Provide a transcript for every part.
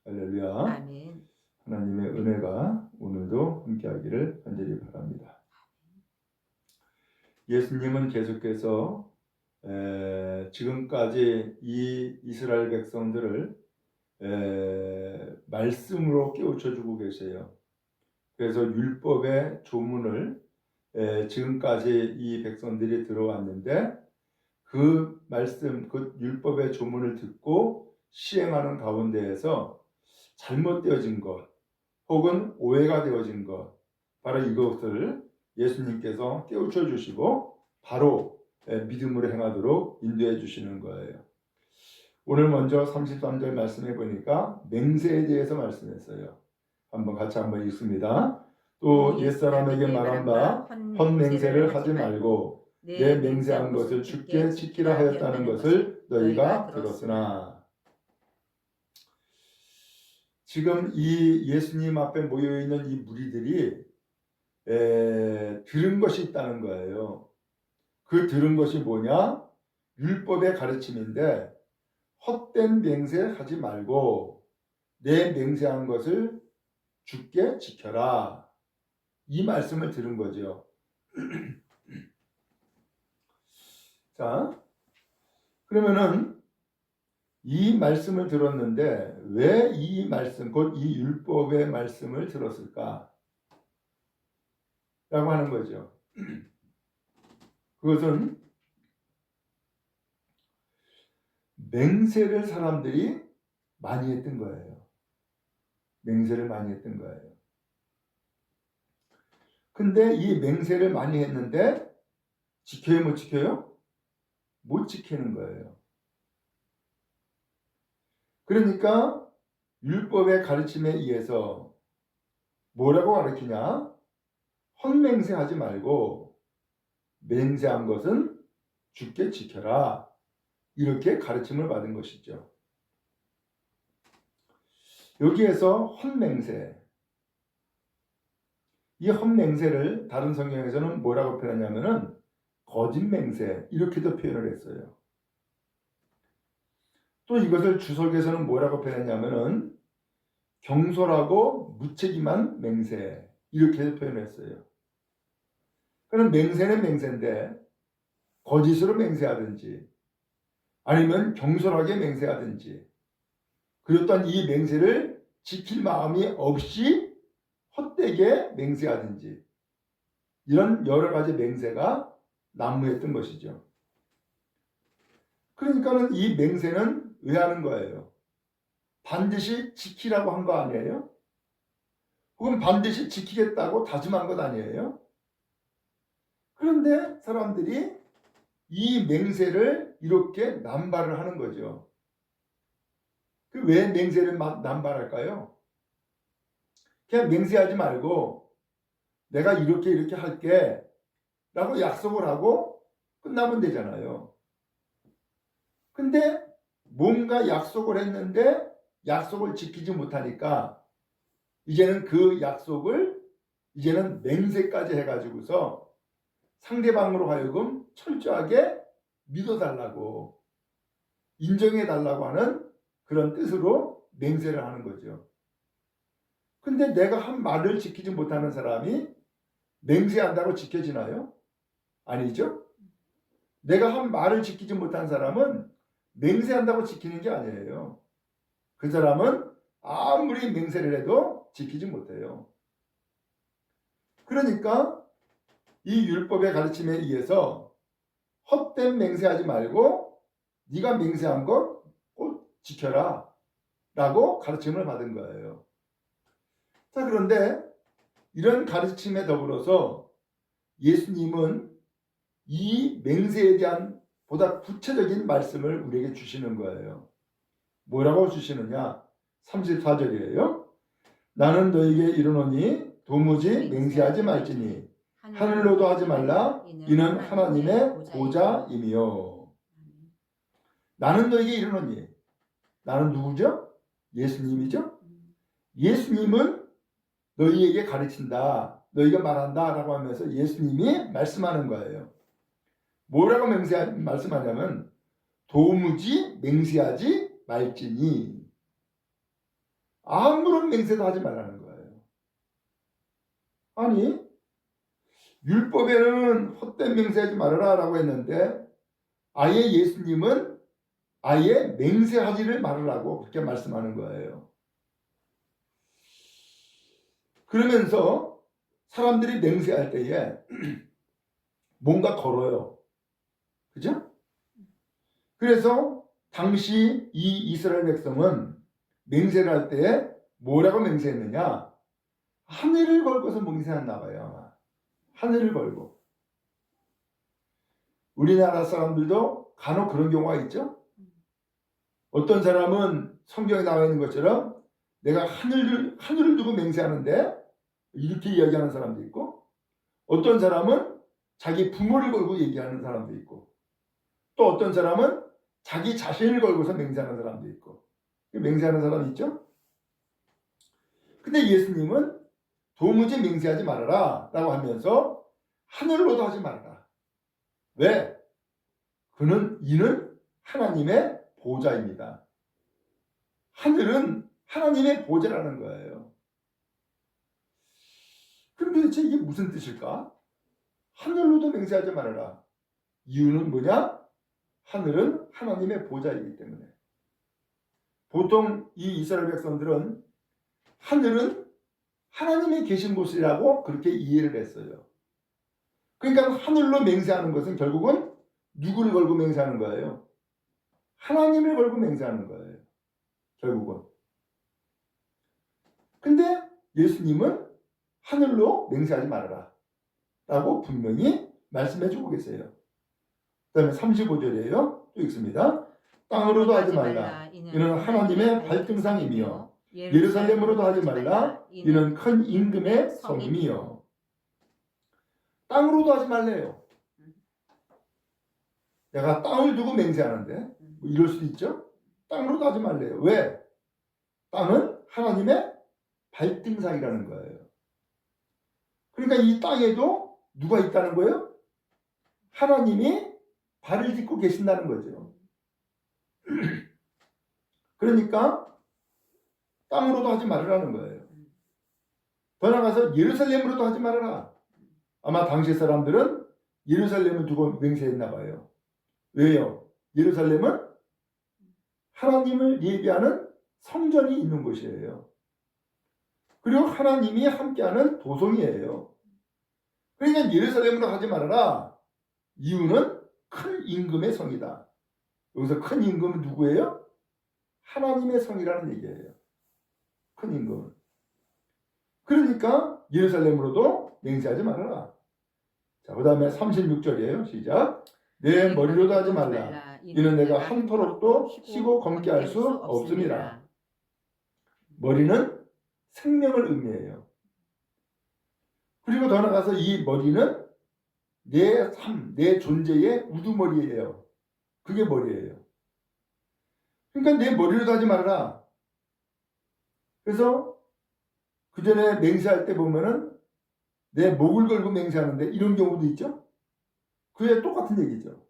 할렐루야. 아멘. 하나님의 은혜가 오늘도 함께하기를 간절히 바랍니다. 예수님은 계속해서 지금까지 이 이스라엘 백성들을 말씀으로 깨우쳐주고 계세요. 그래서 율법의 조문을 지금까지 이 백성들이 들어왔는데 그 말씀, 그 율법의 조문을 듣고 시행하는 가운데에서 잘못되어진 것 혹은 오해가 되어진 것, 바로 이것을 예수님께서 깨우쳐 주시고 바로 믿음으로 행하도록 인도해 주시는 거예요. 오늘 먼저 33절 말씀해 보니까 맹세에 대해서 말씀했어요. 같이 한번 읽습니다. 또 옛사람에게 말한 바 헛맹세를 하지 말고 내 맹세한 것을 주께 지키라 하였다는 것을 너희가 들었으나. 지금 이 예수님 앞에 모여있는 이 무리들이 들은 것이 있다는 거예요. 그 들은 것이 뭐냐? 율법의 가르침인데 헛된 맹세하지 말고 내 맹세한 것을 주께 지켜라. 이 말씀을 들은 거죠. 자, 그러면은 이 말씀을 들었는데 왜 이 말씀, 곧 이 율법의 말씀을 들었을까? 라고 하는 거죠. 그것은 맹세를 사람들이 많이 했던 거예요. 맹세를 많이 했던 거예요. 근데 이 맹세를 많이 했는데 지켜요, 못 지켜요? 못 지키는 거예요. 그러니까 율법의 가르침에 의해서 뭐라고 가르치냐? 헛맹세하지 말고 맹세한 것은 주께 지켜라. 이렇게 가르침을 받은 것이죠. 여기에서 헛맹세, 이 헛맹세를 다른 성경에서는 뭐라고 표현하냐면은 거짓맹세 이렇게도 표현을 했어요. 또 이것을 주석에서는 뭐라고 표현했냐면은 경솔하고 무책임한 맹세 이렇게 표현했어요. 그럼 맹세는 맹세인데 거짓으로 맹세하든지 아니면 경솔하게 맹세하든지 그렇던 이 맹세를 지킬 마음이 없이 헛되게 맹세하든지 이런 여러 가지 맹세가 난무했던 것이죠. 그러니까는 이 맹세는 왜 하는 거예요? 반드시 지키라고 한 거 아니에요? 혹은 반드시 지키겠다고 다짐한 것 아니에요? 그런데 사람들이 이 맹세를 이렇게 남발을 하는 거죠. 왜 맹세를 남발할까요? 그냥 맹세하지 말고 내가 이렇게 할게 라고 약속을 하고 끝나면 되잖아요. 근데 뭔가 약속을 했는데 약속을 지키지 못하니까 이제는 그 약속을 이제는 맹세까지 해가지고서 상대방으로 하여금 철저하게 믿어달라고 인정해달라고 하는 그런 뜻으로 맹세를 하는 거죠. 근데 내가 한 말을 지키지 못하는 사람이 맹세한다고 지켜지나요? 아니죠? 내가 한 말을 지키지 못한 사람은 맹세한다고 지키는 게 아니에요. 그 사람은 아무리 맹세를 해도 지키지 못해요. 그러니까 이 율법의 가르침에 의해서 헛된 맹세하지 말고 네가 맹세한 것 꼭 지켜라 라고 가르침을 받은 거예요. 자, 그런데 이런 가르침에 더불어서 예수님은 이 맹세에 대한 보다 구체적인 말씀을 우리에게 주시는 거예요. 뭐라고 주시느냐? 34절이에요. 나는 너에게 이르노니 도무지 맹세하지 말지니 하늘로도 하지 말라. 이는 하나님의 보좌임이요. 나는 너에게 이르노니. 나는 누구죠? 예수님이죠? 예수님은 너희에게 가르친다. 너희가 말한다. 라고 하면서 예수님이 말씀하는 거예요. 뭐라고 말씀하냐면 도무지 맹세하지 말지니. 아무런 맹세도 하지 말라는 거예요. 아니, 율법에는 헛된 맹세하지 말아라 라고 했는데 아예 예수님은 아예 맹세하지를 말으라고 그렇게 말씀하는 거예요. 그러면서 사람들이 맹세할 때에 뭔가 걸어요. 그죠? 그래서 당시 이 이스라엘 백성은 맹세를 할 때에 뭐라고 맹세했느냐? 하늘을 걸고서 맹세했나 봐요. 하늘을 걸고. 우리나라 사람들도 간혹 그런 경우가 있죠. 어떤 사람은 성경에 나와 있는 것처럼 내가 하늘을 두고 맹세하는데 이렇게 이야기하는 사람도 있고, 어떤 사람은 자기 부모를 걸고 얘기하는 사람도 있고, 또 어떤 사람은 자기 자신을 걸고서 맹세하는 사람도 있고, 맹세하는 사람이 있죠. 근데 예수님은 도무지 맹세하지 말아라 라고 하면서 하늘로도 하지 말아라. 왜? 이는 하나님의 보좌입니다. 하늘은 하나님의 보좌라는 거예요. 그럼 도대체 이게 무슨 뜻일까? 하늘로도 맹세하지 말아라. 이유는 뭐냐? 하늘은 하나님의 보좌이기 때문에. 보통 이 이스라엘 백성들은 하늘은 하나님이 계신 곳이라고 그렇게 이해를 했어요. 그러니까 하늘로 맹세하는 것은 결국은 누구를 걸고 맹세하는 거예요? 하나님을 걸고 맹세하는 거예요. 결국은. 근데 예수님은 하늘로 맹세하지 말아라 라고 분명히 말씀해 주고 계세요. 그 다음에 35절이에요. 또 읽습니다. 땅으로도 하지 말라. 이는 하나님의 발등상이며 예루살렘으로도 하지 말라. 이는 큰 임금의 성이며. 땅으로도 하지 말래요. 내가 땅을 두고 맹세하는데 뭐 이럴 수도 있죠. 땅으로도 하지 말래요. 왜? 땅은 하나님의 발등상이라는 거예요. 그러니까 이 땅에도 누가 있다는 거예요? 하나님이 발을 딛고 계신다는 거죠. 그러니까 땅으로도 하지 말으라는 거예요. 더 나아가서 예루살렘으로도 하지 말아라. 아마 당시 사람들은 예루살렘을 두고 맹세했나 봐요. 왜요? 예루살렘은 하나님을 예비하는 성전이 있는 곳이에요. 그리고 하나님이 함께하는 도성이에요. 그러니까 예루살렘으로 하지 말아라. 이유는 큰 임금의 성이다. 여기서 큰 임금은 누구예요? 하나님의 성이라는 얘기예요. 큰 임금은. 그러니까 예루살렘으로도 맹세하지 말아라. 자, 그 다음에 36절이에요. 시작. 내 머리로도 하지 말라. 이는 내가 한 터럭도 쉬고 검게 할 수 없음이라. 머리는 생명을 의미해요. 그리고 더 나아가서 이 머리는 내 삶, 내 존재의 우두머리예요. 그게 머리예요. 그러니까 내 머리로도 하지 말아라. 그래서 그 전에 맹세할 때 보면은 내 목을 걸고 맹세하는데 이런 경우도 있죠. 그게 똑같은 얘기죠.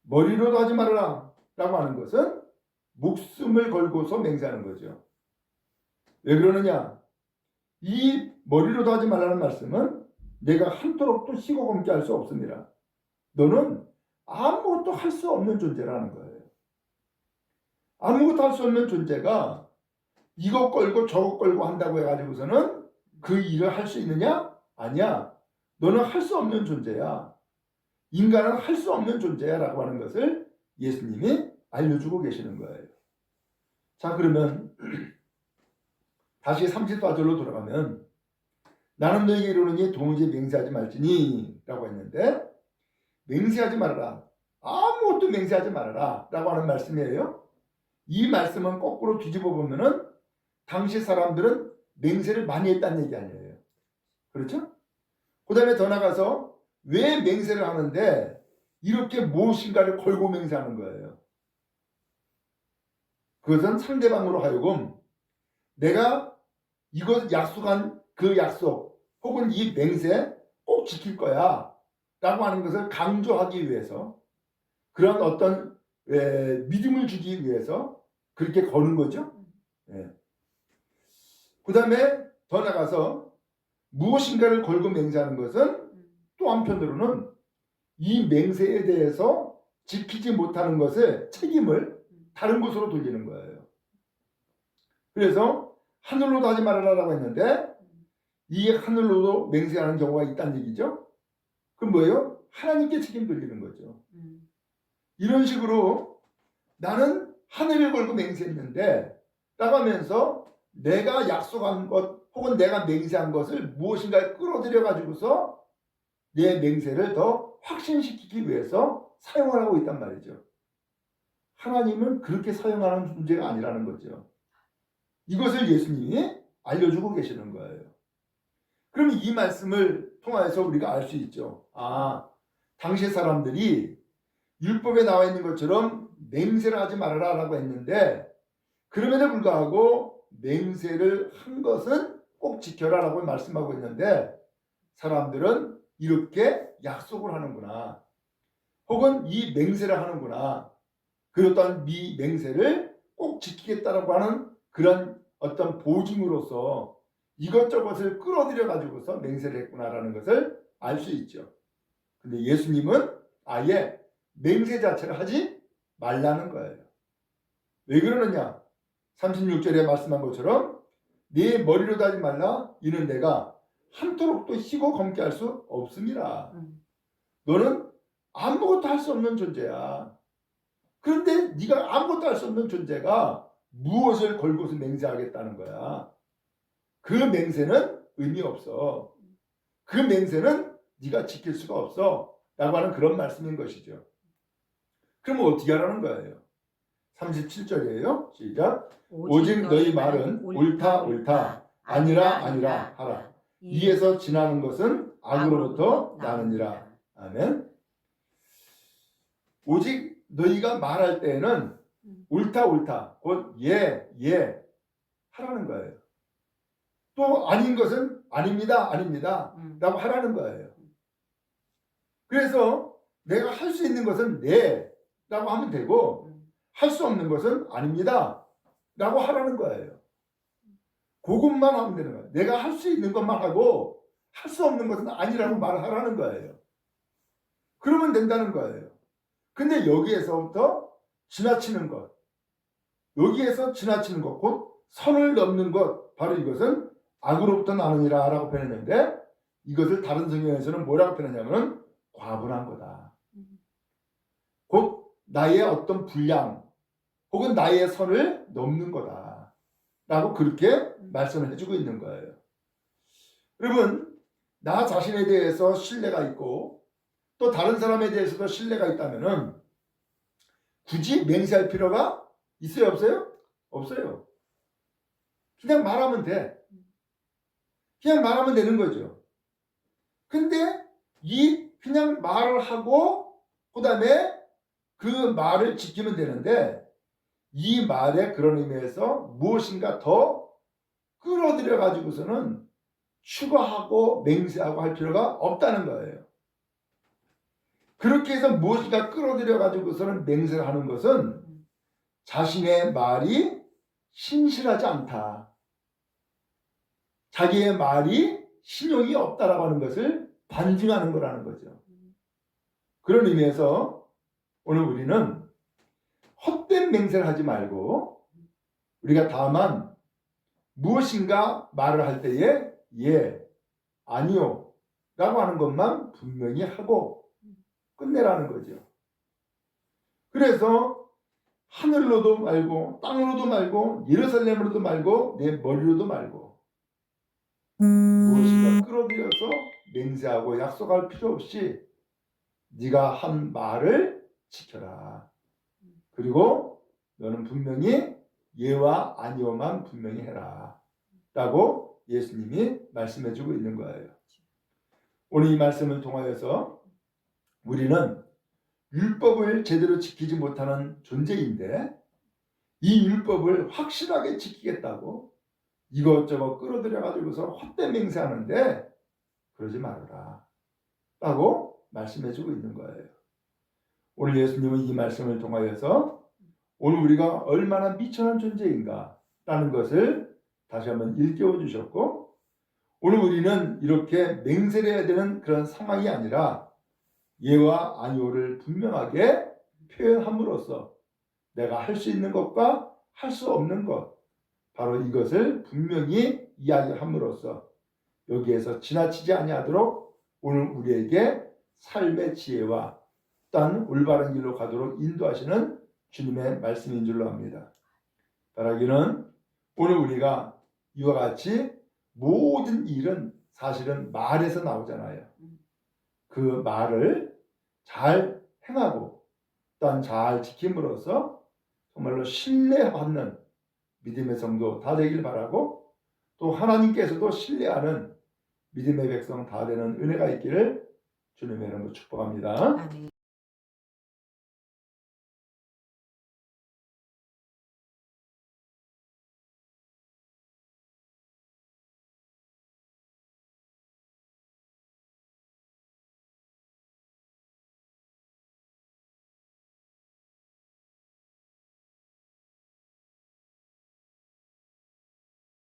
머리로도 하지 말아라 라고 하는 것은 목숨을 걸고서 맹세하는 거죠. 왜 그러느냐? 이 머리로도 하지 말라는 말씀은 내가 한토록도 쉬고 검게 할 수 없습니다. 너는 아무것도 할 수 없는 존재라는 거예요. 아무것도 할 수 없는 존재가 이것 걸고 저것 걸고 한다고 해가지고서는 그 일을 할 수 있느냐? 아니야. 너는 할 수 없는 존재야. 인간은 할 수 없는 존재야 라고 하는 것을 예수님이 알려주고 계시는 거예요. 자, 그러면 다시 34절로 돌아가면 나는 너에게 이르노니 도무지 맹세하지 말지니 라고 했는데 맹세하지 말아라. 아무것도 맹세하지 말아라 라고 하는 말씀이에요. 이 말씀은 거꾸로 뒤집어 보면은 당시 사람들은 맹세를 많이 했다는 얘기 아니에요. 그렇죠? 그 다음에 더 나가서 왜 맹세를 하는데 이렇게 무엇인가를 걸고 맹세하는 거예요. 그것은 상대방으로 하여금 내가 이것 약속한 그 약속 혹은 이 맹세 꼭 지킬 거야 라고 하는 것을 강조하기 위해서 그런 어떤 믿음을 주기 위해서 그렇게 거는 거죠. 예. 그 다음에 더 나가서 무엇인가를 걸고 맹세하는 것은 또 한편으로는 이 맹세에 대해서 지키지 못하는 것의 책임을 다른 곳으로 돌리는 거예요. 그래서 하늘로도 하지 말아라라고 했는데 이 하늘로도 맹세하는 경우가 있다는 얘기죠. 그럼 뭐예요? 하나님께 책임 돌리는 거죠. 이런 식으로 나는 하늘을 걸고 맹세했는데 라고 하면서 내가 약속한 것 혹은 내가 맹세한 것을 무엇인가에 끌어들여 가지고서 내 맹세를 더 확신시키기 위해서 사용을 하고 있단 말이죠. 하나님은 그렇게 사용하는 존재가 아니라는 거죠. 이것을 예수님이 알려주고 계시는 거예요. 그럼 이 말씀을 통해서 우리가 알 수 있죠. 아, 당시 사람들이 율법에 나와 있는 것처럼 맹세를 하지 말아라 라고 했는데 그럼에도 불구하고 맹세를 한 것은 꼭 지켜라 라고 말씀하고 있는데 사람들은 이렇게 약속을 하는구나. 혹은 이 맹세를 하는구나. 그렇다면 이 맹세를 꼭 지키겠다라고 하는 그런 어떤 보증으로서 이것저것을 끌어들여 가지고서 맹세를 했구나라는 것을 알 수 있죠. 근데 예수님은 아예 맹세 자체를 하지 말라는 거예요. 왜 그러느냐? 36절에 말씀한 것처럼 네 머리로 하지 말라. 이는 내가 한토록도 희고 검게 할 수 없습니다. 너는 아무것도 할 수 없는 존재야. 그런데 네가 아무것도 할 수 없는 존재가 무엇을 걸고서 맹세하겠다는 거야. 그 맹세는 의미 없어. 그 맹세는 네가 지킬 수가 없어. 라고 하는 그런 말씀인 것이죠. 그럼 어떻게 하라는 거예요? 37절이에요. 시작. 오직 너희 말은 옳다 옳다 아니라 아니라 하라. 이에서 지나는 것은 악으로부터 나느니라. 아멘. 오직 너희가 말할 때에는 옳다 옳다 곧 예 하라는 거예요. 또 아닌 것은 아닙니다 아닙니다 라고 하라는 거예요. 그래서 내가 할 수 있는 것은 네 라고 하면 되고 할 수 없는 것은 아닙니다 라고 하라는 거예요. 그것만 하면 되는 거예요. 내가 할 수 있는 것만 하고 할 수 없는 것은 아니라고 말하라는 거예요. 그러면 된다는 거예요. 근데 여기에서부터 지나치는 것, 여기에서 지나치는 것, 곧 선을 넘는 것, 바로 이것은 악으로부터 나느니라 라고 표현했는데 이것을 다른 성경에서는 뭐라고 표현하냐면 과분한 거다. 곧 나의 어떤 분량 혹은 나의 선을 넘는 거다 라고 그렇게 말씀을 해주고 있는 거예요. 여러분, 나 자신에 대해서 신뢰가 있고 또 다른 사람에 대해서도 신뢰가 있다면은 굳이 맹세할 필요가 있어요 없어요? 없어요. 그냥 말하면 돼. 그냥 말하면 되는 거죠. 근데 이 그냥 말을 하고 그 다음에 그 말을 지키면 되는데 이 말에 그런 의미에서 무엇인가 더 끌어들여 가지고서는 추가하고 맹세하고 할 필요가 없다는 거예요. 그렇게 해서 무엇인가 끌어들여 가지고서는 맹세를 하는 것은 자신의 말이 신실하지 않다. 자기의 말이 신용이 없다라고 하는 것을 반증하는 거라는 거죠. 그런 의미에서 오늘 우리는 헛된 맹세를 하지 말고 우리가 다만 무엇인가 말을 할 때에 예, 아니요 라고 하는 것만 분명히 하고 끝내라는 거죠. 그래서 하늘로도 말고 땅으로도 말고 예루살렘으로도 말고 내 머리로도 말고 무엇인가 끌어들여서 맹세하고 약속할 필요 없이 네가 한 말을 지켜라. 그리고 너는 분명히 예와 아니오만 분명히 해라 라고 예수님이 말씀해주고 있는 거예요. 오늘 이 말씀을 통하여서 우리는 율법을 제대로 지키지 못하는 존재인데 이 율법을 확실하게 지키겠다고 이것저것 끌어들여 가지고서 헛된 맹세하는데 그러지 말아라 라고 말씀해주고 있는 거예요. 오늘 예수님은 이 말씀을 통하여서 오늘 우리가 얼마나 미천한 존재인가 라는 것을 다시 한번 일깨워 주셨고, 오늘 우리는 이렇게 맹세를 해야 되는 그런 상황이 아니라 예와 아니오를 분명하게 표현함으로써 내가 할 수 있는 것과 할 수 없는 것, 바로 이것을 분명히 이야기함으로써 여기에서 지나치지 아니하도록 오늘 우리에게 삶의 지혜와 또한 올바른 길로 가도록 인도하시는 주님의 말씀인 줄로 압니다. 바라기는 오늘 우리가 이와 같이 모든 일은 사실은 말에서 나오잖아요. 그 말을 잘 행하고 또한 잘 지킴으로써 정말로 신뢰받는 믿음의 성도 다 되길 바라고, 또 하나님께서도 신뢰하는 믿음의 백성 다 되는 은혜가 있기를 주님의 이름으로 축복합니다. 아멘.